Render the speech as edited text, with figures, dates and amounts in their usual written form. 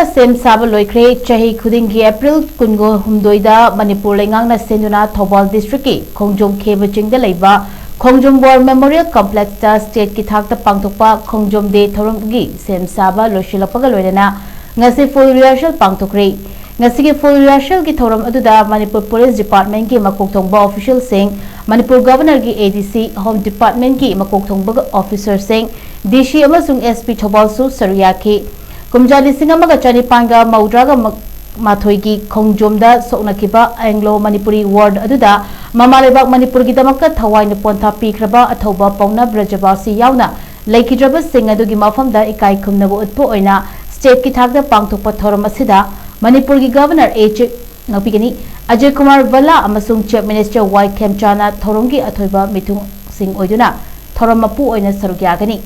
Gidamak Semsaba Loikhre Chahi Khudong April Kungo Humdoida Manipur Leingakna Sinduna THOUBAL District ki Khongjom KHEBA CHING LEIBA Khongjom War Memorial Complex ta State ki THAKTA PANGTHOKPA Khongjom de THOURAM gi Semsaba LOISILLAKPAGA LOINA NGASI full rehearsal PANGTHOKKHRE ngasi ki full rehearsal ki THOURAM aduda Manipur Police Department ki makokthongba official sing Manipur Governor ki ADC Home Department ki makokthongba officer sing DC amasung SP THOUBAL su saruyaki Kumjali Singamaga Chani Panga Maudraga Mathoigi Khongjomda Soknakiba Anglo Manipuri Ward Aduda Mamalebak Manipur Gidamaka Thawaina Ponta Pikraba Thouba Pauna Brajabasi Yauna Laikhidraba Singadugi Mafamda Ikai Kumnabu Utpo Oina State ki THAKTA PANGTHOKPA THOURAM asida Manipur ki Governor H Ngapigani Ajay Kumar Vala amasung Chief Minister Y Khemchana Thouram ki Athoiba Mitung Sing Oiduna Thouram mapu oina sarugyagani